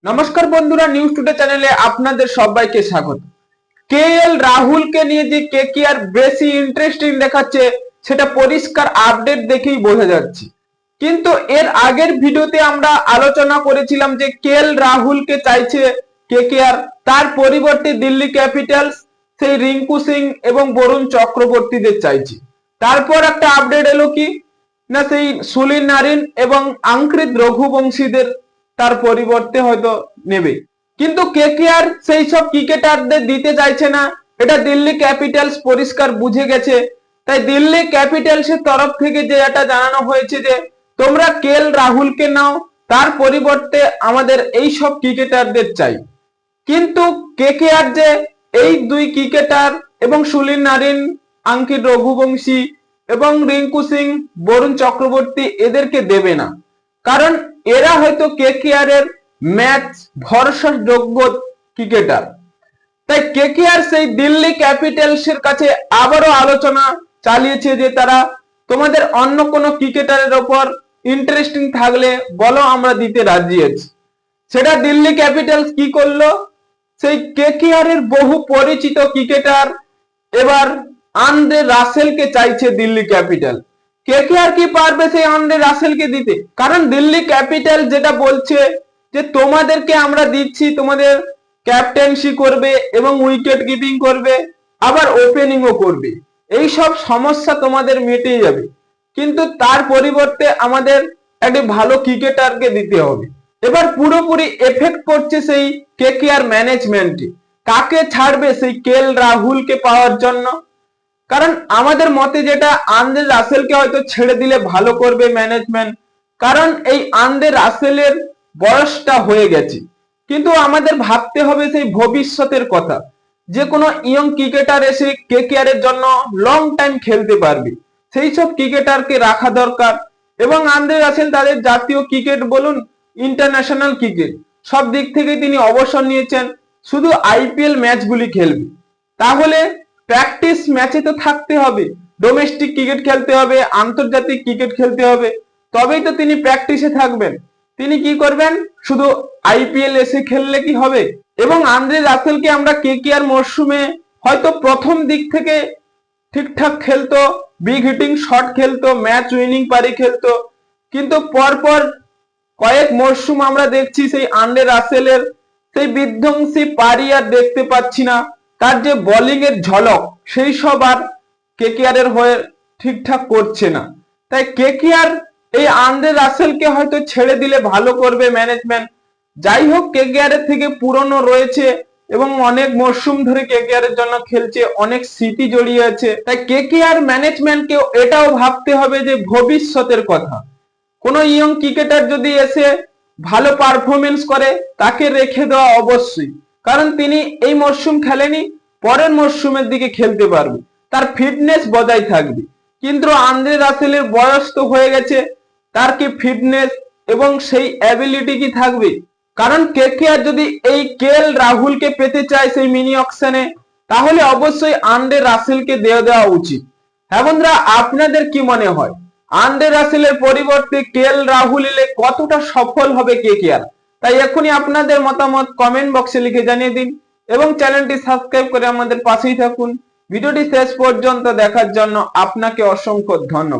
নমস্কার বন্ধুরা, news today চ্যানেলে আপনাদের সবাইকে স্বাগত। কেএল রাহুলকে নিয়ে যে কেকেআর বেশি ইন্টারেস্টিং দেখাচ্ছে সেটা পরিষ্কার আপডেট দেখেই বোঝা যাচ্ছে। কিন্তু এর আগের ভিডিওতে আমরা আলোচনা করেছিলাম যে কেএল রাহুলকে চাইছে কেকেআর, তার পরিবর্তে দিল্লি ক্যাপিটালস সেই রিঙ্কু সিং এবং বরুণ চক্রবর্তীদের চাইছে। তারপর একটা আপডেট এলো কি না, সেই সুনীল নারিন এবং আঙ্কিত রঘুবংশীদের তার পরিবর্তে হয়তো নেবে। কিন্তু কেকেআর সেই সব ক্রিকেটারদের দিতে চাইছে না, এটা দিল্লি ক্যাপিটালস পরিষ্কার বুঝে গেছে। তাই দিল্লি ক্যাপিটালসের তরফ থেকে যে এটা জানানো হয়েছে যে তোমরা কেএল রাহুলকে নাও, তার পরিবর্তে আমাদের এই সব ক্রিকেটারদের চাই। কিন্তু কেকেআর যে এই দুই ক্রিকেটার এবং সুনীল নারিন, আঙ্কিত রঘুবংশী এবং রিঙ্কু সিং, বরুণ চক্রবর্তী এদেরকে দেবে না, কারণ এরা হয়তো কেকেআর এর ম্যাচ ভরসাযোগ্য ক্রিকেটার। তাই কেকেআর সেই দিল্লি ক্যাপিটালস এর কাছে আবারও আলোচনা চালিয়েছে যে তারা তোমাদের অন্য কোনো ক্রিকেটারের ওপর ইন্টারেস্টিং থাকলে বলো, আমরা দিতে রাজি আছি। সেটা দিল্লি ক্যাপিটালস কি করলো, সেই কেকেআর এর বহু পরিচিত ক্রিকেটার এবার আন্দ্রে রাসেলকে চাইছে দিল্লি ক্যাপিটাল। কেকেআর কি পারবে সেই আন্দ্রে রাসেলকে দিতে? কারণ দিল্লি ক্যাপিটাল যেটা বলছে যে তোমাদেরকে আমরা দিচ্ছি, তোমাদের ক্যাপ্টেন্সি করবে এবং উইকেট কিপিং করবে, আবার ওপেনিংও করবে, এই সব সমস্যা তোমাদের মিটে যাবে। কিন্তু তার পরিবর্তে আমাদের একটি ভালো ক্রিকেটারকে দিতে হবে। এবার পুরোপুরি এফেক্ট পড়ছে সেই কেকেআর ম্যানেজমেন্টে। কাকে ছাড়বে সেই কেএল রাহুলকে পাওয়ার জন্য? কারণ আমাদের মতে যেটা, আন্দ্রে রাসেলকে হয়তো ছেড়ে দিলে ভালো করবে ম্যানেজমেন্ট, কারণ এই আন্দ্রে রাসেলের বয়সটা হয়ে গেছে। কিন্তু আমাদের ভাবতে হবে সেই ভবিষ্যতের কথা, যে কোনো ইয়ং ক্রিকেটার এসে কেকেআর এর জন্য লং টাইম খেলতে পারবে, সেই সব ক্রিকেটারকে রাখা দরকার। এবং আন্দ্রে রাসেল তাদের জাতীয় ক্রিকেট বলুন, ইন্টারন্যাশনাল ক্রিকেট, সব দিক থেকে তিনি অবসর নিয়েছেন, শুধু আইপিএল ম্যাচগুলি খেলবে। তাহলে প্র্যাকটিস ম্যাচে তো থাকতে হবে, ডোমেস্টিক ক্রিকেট খেলতে হবে, আন্তর্জাতিক ক্রিকেট খেলতে হবে, তবেই তো তিনি প্র্যাকটিসে থাকবেন। তিনি কি করবেন? শুধু আইপিএল এসে খেললে কি হবে? এবং আন্দ্রে রাসেলকে আমরা কেকেআর মরশুমে হয়তো প্রথম দিক থেকে ঠিকঠাক খেলতো, বিগ হিটিং শট খেলতো, ম্যাচ উইনিং পারি খেলতো, কিন্তু পরপর কয়েক মরশুম আমরা দেখছি সেই আন্দ্রে রাসেলের সেই বিধ্বংসী পারি আর দেখতে পাচ্ছি না। তার যে বোলিং এর ঝলক, সেই সব আর কেকেআর এর হয়ে ঠিকঠাক করছে না। তাই কেকেআর এই আন্দ্রে রাসেলকে হয়তো ছেড়ে দিলে ভালো করবে ম্যানেজমেন্ট। যাই হোক, কেকেআর এর থেকে পুরনো রয়েছে এবং অনেক মরশুম ধরে কেকেআর এর জন্য খেলছে, অনেক স্মৃতি জড়িয়ে আছে। তাই কেকেআর ম্যানেজমেন্টকেও এটাও ভাবতে হবে যে ভবিষ্যতের কথা। কোন ইয়ং ক্রিকেটার যদি এসে ভালো পারফরমেন্স করে, তাকে রেখে দেওয়া অবশ্যই, কারণ তিনি এই মরশুম খেলেনি, পরের মরশুমের দিকে খেলতে পারবে, তার ফিটনেস বজায় থাকবে। কিন্তু আন্দ্রে রাসেলের বয়স তো হয়ে গেছে, তার কি ফিটনেস এবং সেই অ্যাবিলিটি কি থাকবে? কারণ কেকেআর যদি এই কেএল রাহুলকে পেতে চায় সেই মিনি অকশনে, তাহলে অবশ্যই আন্দ্রে রাসেলকে দিয়ে দেওয়া উচিত। হ্যাঁ বন্ধুরা, আপনাদের কি মনে হয় আন্দ্রে রাসেলের পরিবর্তে কেএল রাহুল এলে কতটা সফল হবে কেকেআর? তাই এখনই আপনাদের মতামত কমেন্ট বক্সে লিখে জানিয়ে দিন এবং চ্যানেলটি সাবস্ক্রাইব করে আমাদের পাশেই থাকুন। ভিডিওটি শেষ পর্যন্ত দেখার জন্য আপনাকে অসংখ্য ধন্যবাদ।